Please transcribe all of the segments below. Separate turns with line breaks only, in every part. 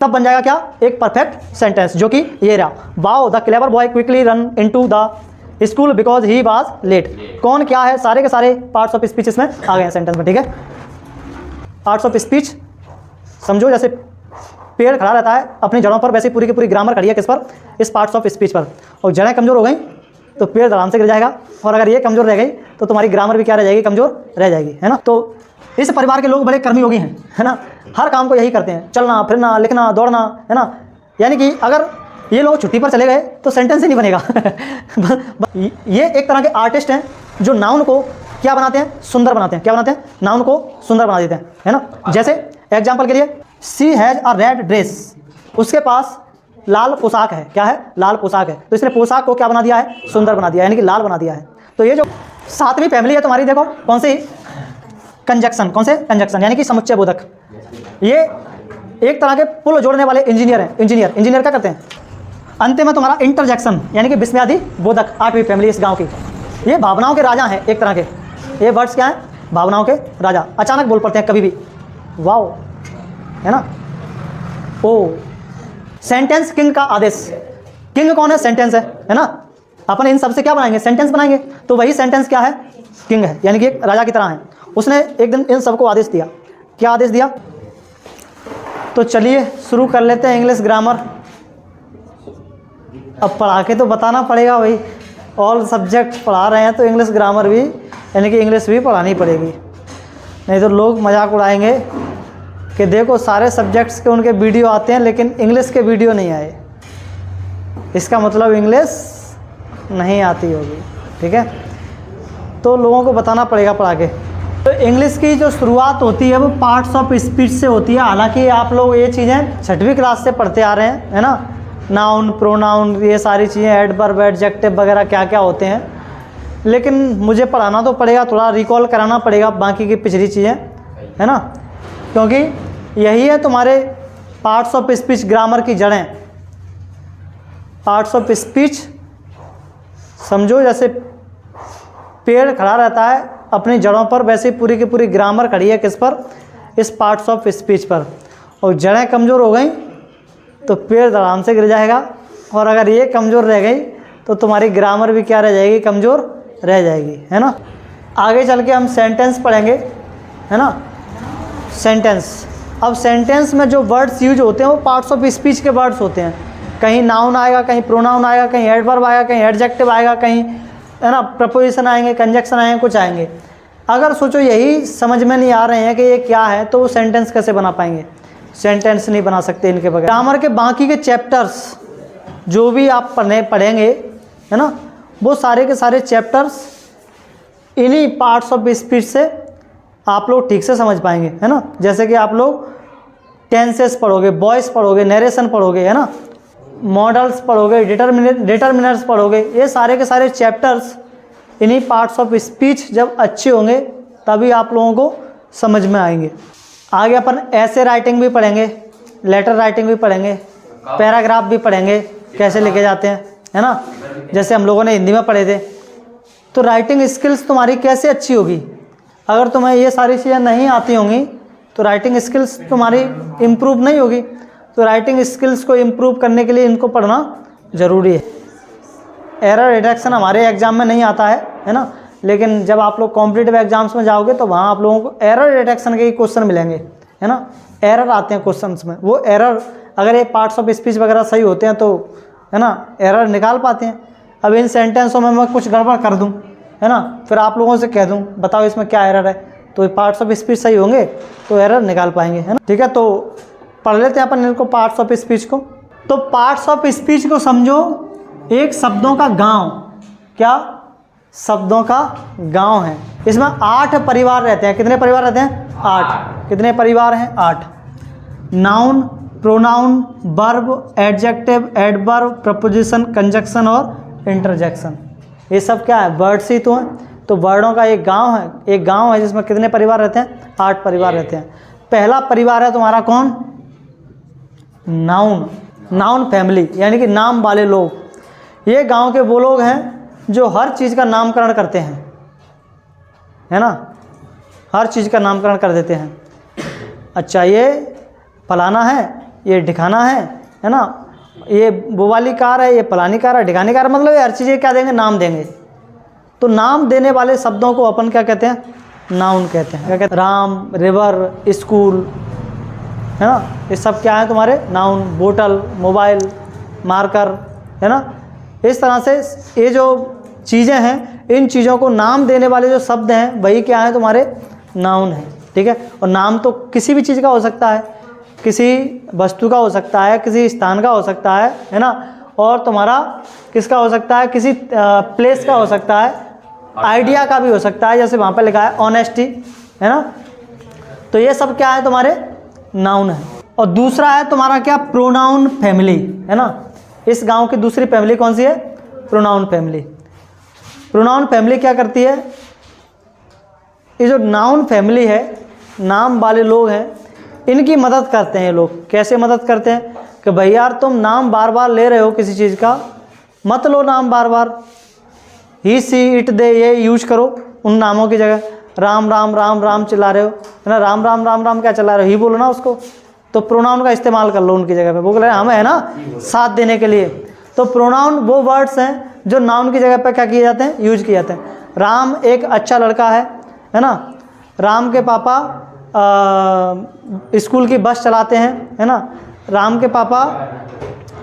तब बन जाएगा क्या, एक परफेक्ट सेंटेंस, जो कि ये रहा, wow the clever boy quickly run into the school because he was late. कौन क्या है, सारे के सारे पार्ट्स ऑफ स्पीच इसमें आ गए हैं सेंटेंस में। ठीक है, पार्ट्स ऑफ स्पीच समझो, जैसे पेड़ खड़ा रहता है अपनी जड़ों पर, वैसे पूरी की पूरी ग्रामर खड़ी है किस पर, इस पार्ट्स ऑफ स्पीच पर। और जड़ें कमजोर हो गई तो पेड़ आराम से गिर जाएगा, और अगर ये कमजोर रह गई तो तुम्हारी ग्रामर भी क्या रह जाएगी, कमजोर रह जाएगी, है ना। तो इस परिवार के लोग बड़े कर्मयोगी हैं, है ना, हर काम को यही करते हैं, चलना फिरना लिखना दौड़ना, है ना। यानी कि अगर ये लोग छुट्टी पर चले गए तो सेंटेंस ही नहीं बनेगा। ये एक तरह के आर्टिस्ट हैं जो नाउन को क्या बनाते हैं, सुंदर बनाते हैं। क्या बनाते हैं, नाउन को सुंदर बना देते हैं, है ना। जैसे एग्जाम्पल के लिए, सी हैज़ अ रेड ड्रेस, उसके पास लाल पोशाक है। क्या है, लाल पोशाक है, तो इसने पोशाक को क्या बना दिया है, सुंदर बना दिया है, यानी कि लाल बना दिया है। तो ये जो सातवीं फैमिली है तुम्हारी, देखो कौन सी, कंजक्शन। कौन से, कंजक्शन, यानी कि समुच्चय बोधक। ये एक तरह के पुल जोड़ने वाले इंजीनियर हैं। इंजीनियर क्या करते हैं, अंत में तुम्हारा इंटरजेक्शन, यानी कि विस्मयादि बोधक, आठवीं फैमिली इस गांव की। ये भावनाओं के राजा हैं एक तरह के, ये वर्ड्स क्या हैं, भावनाओं के राजा, अचानक बोल पड़ते हैं कभी भी, वाओ, है ना। ओ, सेंटेंस किंग का आदेश। किंग कौन है, सेंटेंस है ना। अपन इन सब से क्या बनाएंगे, सेंटेंस बनाएंगे। तो वही सेंटेंस क्या है, किंग है, यानी कि एक राजा की तरह है। उसने एक दिन इन सबको आदेश दिया। क्या आदेश दिया, तो चलिए शुरू कर लेते हैं इंग्लिश ग्रामर। अब पढ़ा के तो बताना पड़ेगा भाई, ऑल सब्जेक्ट पढ़ा रहे हैं तो इंग्लिश ग्रामर भी, यानी कि इंग्लिश भी पढ़ानी पड़ेगी, नहीं तो लोग मजाक उड़ाएंगे कि देखो सारे सब्जेक्ट्स के उनके वीडियो आते हैं लेकिन इंग्लिश के वीडियो नहीं आए, इसका मतलब इंग्लिश नहीं आती होगी। ठीक है, तो लोगों को बताना पड़ेगा पढ़ा के। तो इंग्लिश की जो शुरुआत होती है वो पार्ट्स ऑफ स्पीच से होती है। हालांकि आप लोग ये चीज़ें छठवीं क्लास से पढ़ते आ रहे हैं, है ना, नाउन प्रोनाउन ये सारी चीज़ें, एडवर्ब एडजेक्टिव वगैरह क्या क्या होते हैं, लेकिन मुझे पढ़ाना तो पड़ेगा, थोड़ा रिकॉल कराना पड़ेगा बाकी की पिछली चीज़ें, है ना, क्योंकि यही है तुम्हारे पार्ट्स ऑफ स्पीच ग्रामर की जड़ें। पार्ट्स ऑफ स्पीच समझो, जैसे पेड़ खड़ा रहता है अपनी जड़ों पर, वैसे पूरी की पूरी ग्रामर खड़ी है किस पर, इस पार्ट्स ऑफ स्पीच पर। और जड़ें कमज़ोर हो गई तो पेड़ आराम से गिर जाएगा, और अगर ये कमज़ोर रह गई तो तुम्हारी ग्रामर भी क्या रह जाएगी, कमज़ोर रह जाएगी, है ना। आगे चल के हम सेंटेंस पढ़ेंगे, है ना, सेंटेंस। अब सेंटेंस में जो वर्ड्स यूज होते हैं वो पार्ट्स ऑफ स्पीच के वर्ड्स होते हैं। कहीं नाउन आएगा, कहीं प्रोनाउन आएगा, कहीं एडवर्ब आएगा, कहीं एडजेक्टिव आएगा, कहीं, है ना, प्रपोजिशन आएंगे, कंजक्शन आएंगे, कुछ आएंगे। अगर सोचो यही समझ में नहीं आ रहे हैं कि ये क्या है, तो वो सेंटेंस कैसे बना पाएंगे, सेंटेंस नहीं बना सकते इनके बगैर। ग्रामर के बाकी के चैप्टर्स जो भी आप पढ़ेंगे, है ना, वो सारे के सारे चैप्टर्स इन्हीं पार्ट्स ऑफ स्पीच से आप लोग ठीक से समझ पाएंगे, है ना। जैसे कि आप लोग टेंसेस पढ़ोगे, वॉइस पढ़ोगे, नरेशन पढ़ोगे, है ना, मॉडल्स पढ़ोगे, डिटर्मिनर्स पढ़ोगे, ये सारे के सारे चैप्टर्स इन्हीं पार्ट्स ऑफ स्पीच जब अच्छे होंगे तभी आप लोगों को समझ में आएंगे। आगे अपन ऐसे राइटिंग भी पढ़ेंगे, लेटर राइटिंग भी पढ़ेंगे, पैराग्राफ भी पढ़ेंगे, कैसे लिखे जाते हैं, है ना, जैसे हम लोगों ने हिंदी में पढ़े थे। तो राइटिंग स्किल्स तुम्हारी कैसे अच्छी होगी, अगर तुम्हें ये सारी चीज़ें नहीं आती होंगी तो राइटिंग स्किल्स तुम्हारी इम्प्रूव नहीं होगी। तो राइटिंग स्किल्स को इम्प्रूव करने के लिए इनको पढ़ना ज़रूरी है। एरर डिटेक्शन हमारे एग्ज़ाम में नहीं आता है ना, लेकिन जब आप लोग कॉम्पिटिटिव एग्जाम्स में जाओगे तो वहाँ आप लोगों को एरर डिटेक्शन के क्वेश्चन मिलेंगे, है ना, एरर आते हैं क्वेश्चंस में। वो एरर अगर ये पार्ट्स ऑफ स्पीच वगैरह सही होते हैं तो, है ना, एरर निकाल पाते हैं। अब इन सेंटेंसों में मैं कुछ गड़बड़ कर दूँ, है ना, फिर आप लोगों से कह दूँ बताओ इसमें क्या एरर है, तो पार्ट्स ऑफ स्पीच सही होंगे तो एरर निकाल पाएंगे, है ना। ठीक है, तो पढ़ लेते हैं अपन इनको पार्ट्स ऑफ स्पीच को। तो पार्ट्स ऑफ स्पीच को समझो एक शब्दों का गांव। क्या, शब्दों का गांव है। इसमें 8 परिवार रहते हैं। कितने परिवार रहते हैं, 8। कितने परिवार हैं, 8। Noun, pronoun, verb, adjective, adverb, preposition, conjunction और इंटरजेक्शन, ये सब क्या है, वर्ड्स ही तो हैं। तो वर्डों का एक गांव है। एक गांव है जिसमें कितने परिवार रहते हैं, 8 परिवार रहते हैं। पहला परिवार है तुम्हारा कौन, नाउन, नाउन फैमिली, यानी कि नाम वाले लोग। ये गांव के वो लोग हैं जो हर चीज़ का नामकरण करते हैं, है ना, हर चीज़ का नामकरण कर देते हैं। अच्छा, ये फलाना है ये ढिकाना है ना, ये वो वाली कार है, ये फलानी कार है, ढिकानी कार, मतलब ये हर चीज़ क्या देंगे, नाम देंगे। तो नाम देने वाले शब्दों को अपन क्या कहते हैं, नाउन कहते हैं। क्या कहते हैं, राम, रिवर, स्कूल, है ना, ये सब क्या है तुम्हारे नाउन। बोतल, मोबाइल, मार्कर, है ना। इस तरह से ये जो चीज़ें हैं, इन चीज़ों को नाम देने वाले जो शब्द हैं वही क्या है तुम्हारे नाउन है। ठीक है। और नाम तो किसी भी चीज़ का हो सकता है, किसी वस्तु का हो सकता है, किसी स्थान का हो सकता है ना, और तुम्हारा किसका हो सकता है, किसी प्लेस का हो सकता है, आइडिया का भी हो सकता है, जैसे वहाँ पर लिखा है ऑनेस्टी, है ना। तो ये सब क्या है तुम्हारे नाउन है। और दूसरा है तुम्हारा क्या, प्रोनाउन फैमिली, है ना। इस गांव की दूसरी फैमिली कौन सी है, प्रोनाउन फैमिली। प्रोनाउन फैमिली क्या करती है, ये जो नाउन फैमिली है, नाम वाले लोग हैं, इनकी मदद करते हैं ये लोग। कैसे मदद करते हैं कि भाई यार तुम नाम बार बार ले रहे हो किसी चीज़ का, मत लो नाम बार बार। ही, सी, इट, दे, ये यूज करो उन नामों की जगह। राम राम राम राम चला रहे हो, है ना, राम राम राम राम क्या चला रहे हो, ही बोलो ना उसको। तो प्रोनाउन का इस्तेमाल कर लो उनकी जगह पे। वो कह रहे हैं हमें, है ना, साथ देने के लिए। तो प्रोनाउन वो वर्ड्स हैं जो नाउन की जगह पे क्या किए जाते हैं, यूज किए जाते हैं। राम एक अच्छा लड़का है ना। राम के पापा स्कूल की बस चलाते हैं, है ना। राम के पापा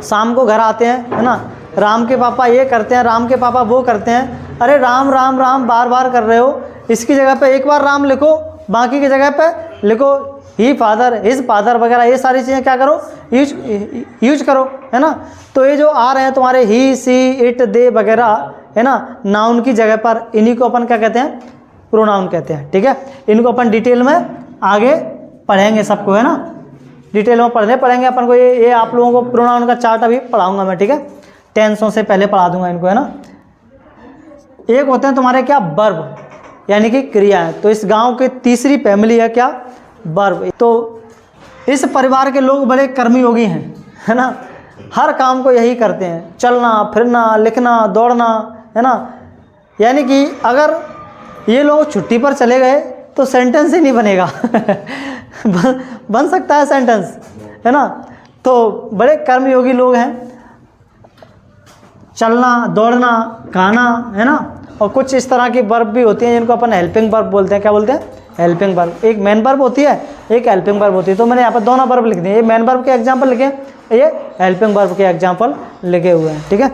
शाम को घर आते हैं, है ना। राम के पापा ये करते हैं, राम के पापा वो करते हैं। अरे राम राम राम बार बार कर रहे हो, इसकी जगह पे एक बार राम लिखो, बाकी की जगह पे लिखो ही फादर, हिज फादर वगैरह, ये सारी चीज़ें क्या करो, यूज करो, है ना। तो ये जो आ रहे हैं तुम्हारे ही, सी, इट, दे वगैरह, है ना, नाउन की जगह पर, इन्हीं को अपन क्या कहते हैं, प्रोनाउन कहते हैं। ठीक है। इनको अपन डिटेल में आगे पढ़ेंगे सबको, है ना, डिटेल में पढ़ने पड़ेंगे अपन को। ये आप लोगों को प्रोनाउन का चार्ट अभी पढ़ाऊंगा मैं। ठीक है। टेंसों से पहले पढ़ा दूंगा इनको, है ना। एक होते हैं तुम्हारे क्या, वर्ब, यानी कि क्रियाएं। तो इस गांव की तीसरी फैमिली है क्या, वर्ब। तो इस परिवार के लोग बड़े कर्मयोगी हैं, है ना। हर काम को यही करते हैं, चलना फिरना, लिखना, दौड़ना, है ना। यानी कि अगर ये लोग छुट्टी पर चले गए तो सेंटेंस ही नहीं बनेगा बन सकता है सेंटेंस, है ना। तो बड़े कर्मयोगी लोग हैं। चलना, दौड़ना, खाना, है ना। और कुछ इस तरह की वर्ब भी होती हैं जिनको अपन हेल्पिंग वर्ब बोलते हैं। क्या बोलते हैं, हेल्पिंग वर्ब। एक मेन वर्ब होती है, एक हेल्पिंग वर्ब होती है। तो मैंने यहाँ पर दोनों वर्ब लिख दिए, ये मेन वर्ब के एग्जाम्पल लिखे, ये हेल्पिंग वर्ब के एग्जाम्पल लिखे हुए हैं। ठीक है।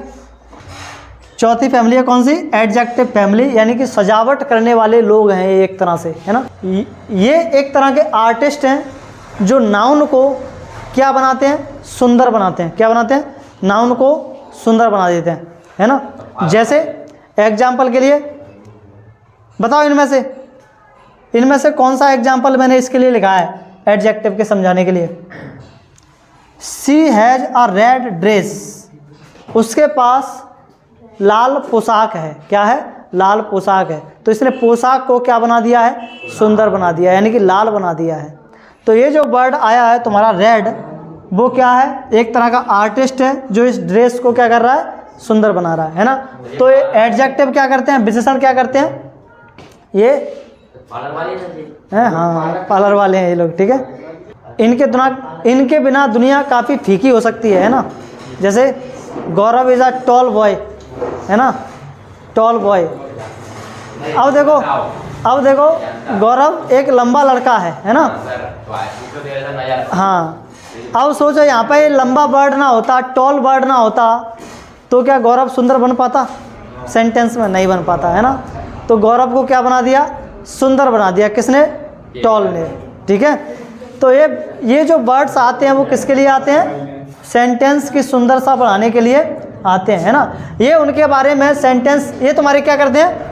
चौथी फैमिली है कौन सी, एडजेक्टिव फैमिली, यानी कि सजावट करने वाले लोग हैं ये एक तरह से, है ना। ये एक तरह के आर्टिस्ट हैं जो नाउन को क्या बनाते हैं, सुंदर बनाते हैं। क्या बनाते हैं, नाउन को सुंदर बना देते हैं, है ना। जैसे एग्जाम्पल के लिए बताओ, इनमें से कौन सा एग्जाम्पल मैंने इसके लिए लिखा है एडजेक्टिव के समझाने के लिए। She has a red dress, उसके पास लाल पोशाक है। क्या है, लाल पोशाक है। तो इसने पोशाक को क्या बना दिया है, सुंदर बना दिया, यानी कि लाल बना दिया है। तो ये जो वर्ड आया है तुम्हारा रेड, वो क्या है, एक तरह का आर्टिस्ट है जो इस ड्रेस को क्या कर रहा है, सुंदर बना रहा है ना। तो ये एडजेक्टिव क्या करते हैं, विशेषण क्या करते हैं, ये पार्लर वाले हैं, हाँ पार्लर वाले हैं ये लोग। ठीक है। इनके बिना दुनिया काफ़ी फीकी हो सकती है ना। जैसे गौरव इज़ अ टॉल बॉय, है ना, टॉल बॉय। अब देखो गौरव एक लंबा लड़का है ना। हाँ, अब सोचो यहाँ पे लंबा वर्ड ना होता, टॉल वर्ड ना होता, तो क्या गौरव सुंदर बन पाता, सेंटेंस में नहीं बन पाता, है ना। तो गौरव को क्या बना दिया, सुंदर बना दिया, किसने, टॉल ने। ठीक है। तो ये जो वर्ड्स आते हैं वो किसके लिए आते हैं, सेंटेंस की सुंदरता बढ़ाने के लिए आते हैं, है ना। ये उनके बारे में सेंटेंस, ये तुम्हारे क्या करते हैं,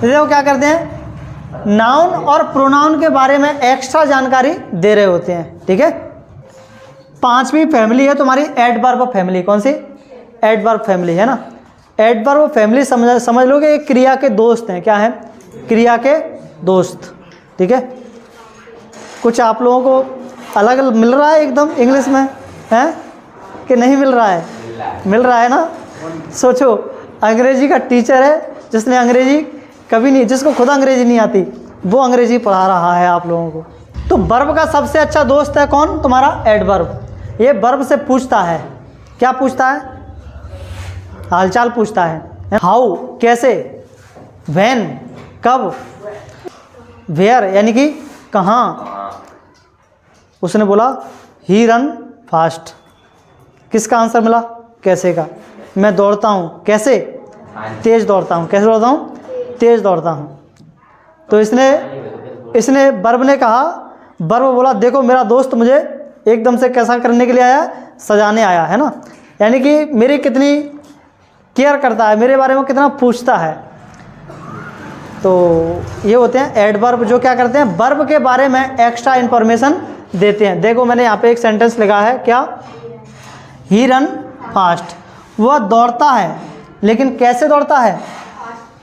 देखो क्या करते हैं, नाउन और प्रोनाउन के बारे में एक्स्ट्रा जानकारी दे रहे होते हैं। ठीक है। पांचवी फैमिली है तुम्हारी एडवर्ब फैमिली। कौन सी, एडवर्ब फैमिली, है ना। एडवर्ब फैमिली समझ लो कि ये क्रिया के दोस्त हैं। क्या है, क्रिया के दोस्त। ठीक है। कुछ आप लोगों को अलग मिल रहा है एकदम इंग्लिश में, है कि नहीं मिल रहा है, मिल रहा है ना। सोचो अंग्रेजी का टीचर है जिसने अंग्रेजी कभी नहीं, जिसको खुद अंग्रेजी नहीं आती, वो अंग्रेजी पढ़ा रहा है आप लोगों को। तो वर्ब का सबसे अच्छा दोस्त है कौन? तुम्हारा एडवर्ब। ये वर्ब से पूछता है, क्या पूछता है? हालचाल पूछता है। हाउ कैसे, व्हेन कब, वेयर यानी कि कहाँ। उसने बोला ही रन फास्ट, किसका आंसर मिला? कैसे का। मैं दौड़ता हूँ, कैसे? तेज दौड़ता हूँ। कैसे दौड़ता हूँ? तेज दौड़ता हूँ। तो इसने वर्ब ने कहा, वर्ब बोला देखो मेरा दोस्त मुझे एकदम से कैसा करने के लिए आया? सजाने आया है ना, यानी कि मेरी कितनी केयर करता है, मेरे बारे में कितना पूछता है। तो ये होते हैं एडवर्ब, जो क्या करते हैं? वर्ब के बारे में एक्स्ट्रा इन्फॉर्मेशन देते हैं। देखो मैंने यहाँ पे एक सेंटेंस लिखा है, क्या? ही रन फास्ट, वह दौड़ता है, लेकिन कैसे दौड़ता है?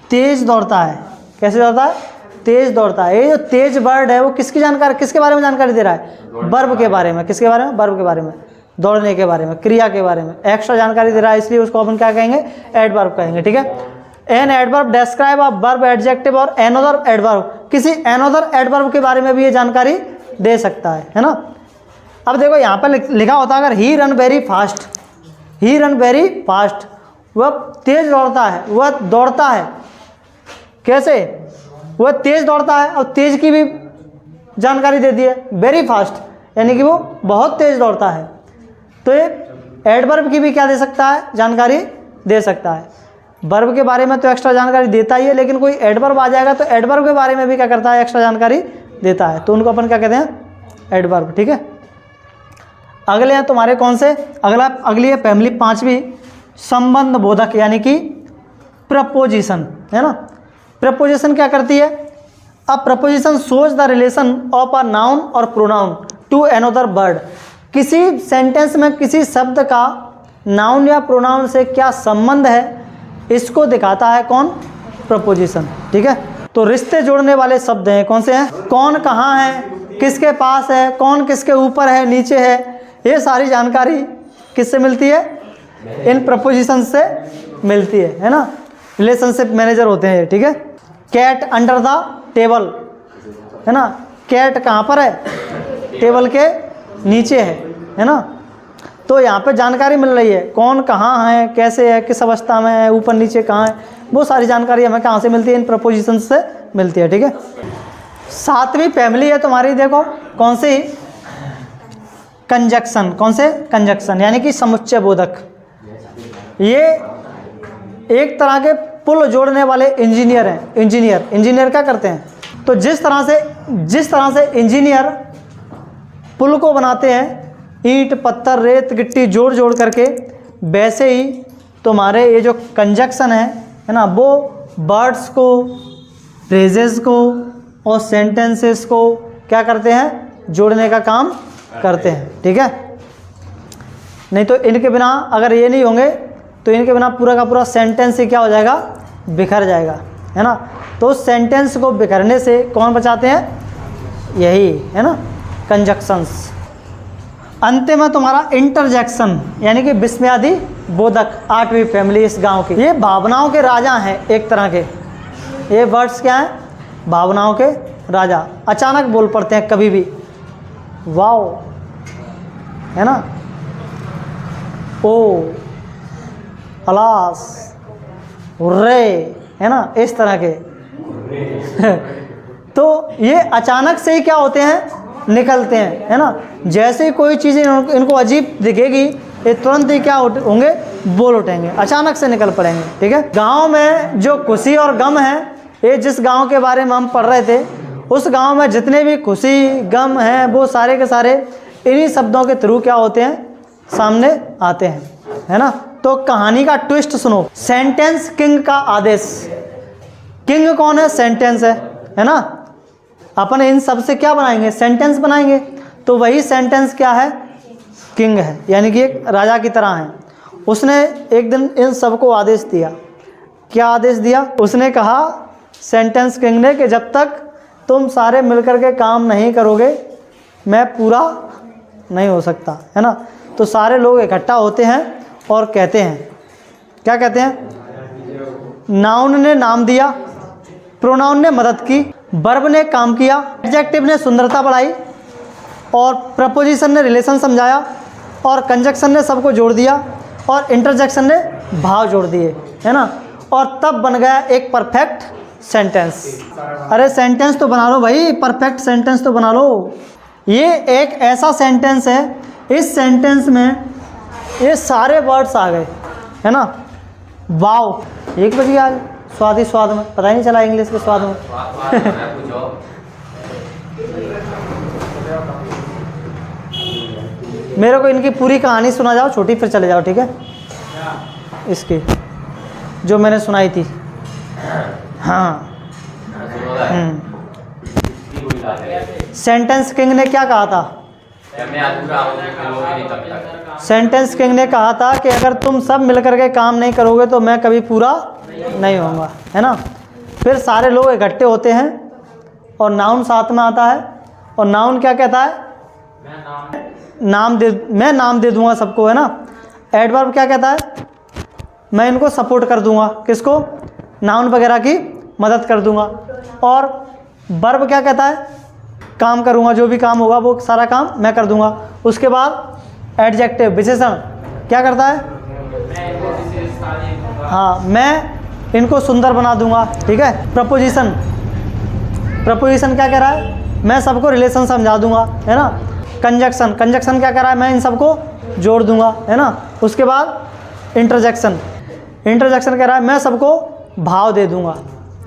तेज दौड़ता है। कैसे दौड़ता है? तेज दौड़ता है। ये जो तेज वर्ड है वो किसकी जानकारी, किसके बारे में जानकारी दे रहा है? वर्ब के बारे में। किसके बारे में? वर्ब के बारे में, दौड़ने के बारे में, क्रिया के बारे में एक्स्ट्रा जानकारी दे रहा है, इसलिए उसको अपन क्या कहेंगे? एडवर्ब कहेंगे। ठीक है। An adverb describe a verb, adjective और एनोदर एडवर्ब। किसी एनोदर एडवर्ब के बारे में भी ये जानकारी दे सकता है ना। अब देखो यहाँ पर लिखा होता है अगर ही रन वेरी फास्ट, ही रन वेरी फास्ट, वह तेज दौड़ता है, वह दौड़ता है। कैसे? वह तेज दौड़ता है, और तेज की भी जानकारी दे दी है, वेरी फास्ट यानी कि वो बहुत तेज दौड़ता है। तो ये एडवर्ब की भी क्या दे सकता है? जानकारी दे सकता है। वर्ब के बारे में तो एक्स्ट्रा जानकारी देता ही है, लेकिन कोई एडवर्ब आ जाएगा तो एडवर्ब के बारे में भी क्या करता है? एक्स्ट्रा जानकारी देता है। तो उनको अपन क्या कहते हैं? एडवर्ब। ठीक है। अगले हैं तुम्हारे कौन से? अगली है फैमिली पांचवी, संबंध बोधक यानी कि प्रपोजिशन, है ना। प्रपोजिशन क्या करती है? A preposition shows the relation of a noun और प्रोनाउन टू अनदर वर्ड। किसी सेंटेंस में किसी शब्द का नाउन या प्रोनाउन से क्या संबंध है, इसको दिखाता है कौन? प्रपोजिशन। ठीक है। तो रिश्ते जोड़ने वाले शब्द हैं, कौन से हैं? कौन कहाँ है, किसके पास है, कौन किसके ऊपर है, नीचे है, ये सारी जानकारी किससे मिलती है? इन प्रपोजिशन से मिलती है ना। रिलेशनशिप मैनेजर होते हैं ये। ठीक है। कैट अंडर द टेबल, है ना। कैट कहाँ पर है? टेबल के नीचे है ना। तो यहाँ पे जानकारी मिल रही है, कौन कहाँ है, कैसे है, किस अवस्था में है, ऊपर नीचे कहाँ है, वो सारी जानकारी हमें कहाँ से मिलती है? इन प्रपोजिशन से मिलती है। ठीक है। सातवीं फैमिली है तुम्हारी, देखो कौन सी? कंजक्शन। कौन से? कंजक्शन यानी कि समुच्चय बोधक। ये एक तरह के पुल जोड़ने वाले इंजीनियर हैं। इंजीनियर क्या करते हैं? तो जिस तरह से इंजीनियर पुल को बनाते हैं, ईंट पत्थर रेत गिट्टी जोड़ करके, वैसे ही तुम्हारे ये जो कंजक्शन है ना, वो वर्ड्स को, फ्रेजेस को और सेंटेंसेस को क्या करते हैं? जोड़ने का काम करते हैं। ठीक है। नहीं तो इनके बिना, अगर ये नहीं होंगे तो इनके बिना पूरा का पूरा सेंटेंस ही क्या हो जाएगा? बिखर जाएगा, है ना। तो सेंटेंस को बिखरने से कौन बचाते हैं? यही है ना, कंजक्शंस। अंतिम है तुम्हारा इंटरजेक्शन यानी कि विस्मयादि बोधक, आठवीं फैमिली इस गांव की। ये भावनाओं के राजा हैं एक तरह के। ये वर्ड्स क्या हैं? भावनाओं के राजा। अचानक बोल पड़ते हैं कभी भी, वाओ, है ना, ओ, अलास, रे, है ना, इस तरह के। तो ये अचानक से ही क्या होते हैं? निकलते हैं, है ना। जैसे ही कोई चीज़ इनको अजीब दिखेगी, ये तुरंत ही क्या होंगे? बोल उठेंगे, अचानक से निकल पड़ेंगे। ठीक है। गांव में जो खुशी और गम है, ये जिस गांव के बारे में हम पढ़ रहे थे, उस गांव में जितने भी खुशी गम हैं, वो सारे के सारे इन्हीं शब्दों के थ्रू क्या होते हैं? सामने आते हैं, है ना। तो कहानी का ट्विस्ट सुनो। सेंटेंस किंग का आदेश। किंग कौन है? सेंटेंस है ना। अपन इन सब से क्या बनाएंगे? सेंटेंस बनाएंगे। तो वही सेंटेंस क्या है? किंग है, यानी कि एक राजा की तरह है। उसने एक दिन इन सबको आदेश दिया। क्या आदेश दिया? उसने कहा, सेंटेंस किंग ने, कि जब तक तुम सारे मिलकर के काम नहीं करोगे, मैं पूरा नहीं हो सकता, है ना। तो सारे लोग इकट्ठा होते हैं और कहते हैं, क्या कहते हैं? नाउन ने नाम दिया, प्रोनाउन ने मदद की, वर्ब ने काम किया, एडजेक्टिव ने सुंदरता बढ़ाई, और प्रपोजिशन ने रिलेशन समझाया, और कंजक्शन ने सबको जोड़ दिया, और इंटरजेक्शन ने भाव जोड़ दिए, है ना, और तब बन गया एक परफेक्ट सेंटेंस। अरे सेंटेंस तो बना लो भाई, परफेक्ट सेंटेंस तो बना लो। ये एक ऐसा सेंटेंस है, इस सेंटेंस में ये सारे वर्ड्स आ गए, है ना। वाव, 1 बज गया आज, स्वाद ही स्वाद में, पता ही नहीं चला इंग्लिश के स्वाद में। मेरे को इनकी पूरी कहानी सुना जाओ छोटी, फिर चले जाओ, ठीक है, इसकी जो मैंने सुनाई थी। हाँ, सेंटेंस किंग ने क्या कहा था? सेंटेंस किंग ने कहा था कि अगर तुम सब मिलकर के काम नहीं करोगे तो मैं कभी पूरा नहीं होऊंगा, है ना। फिर सारे लोग इकट्ठे होते हैं और नाउन साथ में आता है, और नाउन क्या कहता है? मैं नाम दे दूंगा सबको, है ना। एडवर्ब क्या कहता है? मैं इनको सपोर्ट कर दूंगा, किसको? नाउन वगैरह की मदद कर दूंगा। और वर्ब क्या कहता है? काम करूंगा, जो भी काम होगा वो सारा काम मैं कर दूंगा। उसके बाद एडजेक्टिव, विशेषण क्या करता है? हाँ, मैं इनको सुंदर बना दूंगा, ठीक है। प्रपोजिशन, प्रपोजिशन क्या कह रहा है? मैं सबको रिलेशन समझा दूंगा, है ना। कंजक्शन, कंजक्शन क्या कर रहा है? मैं इन सबको जोड़ दूंगा, है ना। उसके बाद इंटरजेक्शन, इंटरजेक्शन कह रहा है मैं सबको भाव दे दूंगा,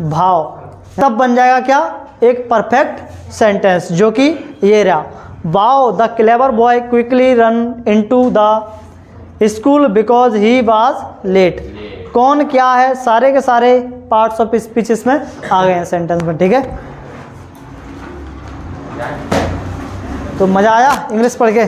भाव। तब बन जाएगा क्या? एक परफेक्ट सेंटेंस, जो कि ये रहा। Wow, the clever boy quickly run into the school because he was late. कौन क्या है, सारे के सारे पार्ट्स ऑफ स्पीच इसमें आ गए हैं सेंटेंस में, ठीक है। तो मज़ा आया इंग्लिश पढ़ के?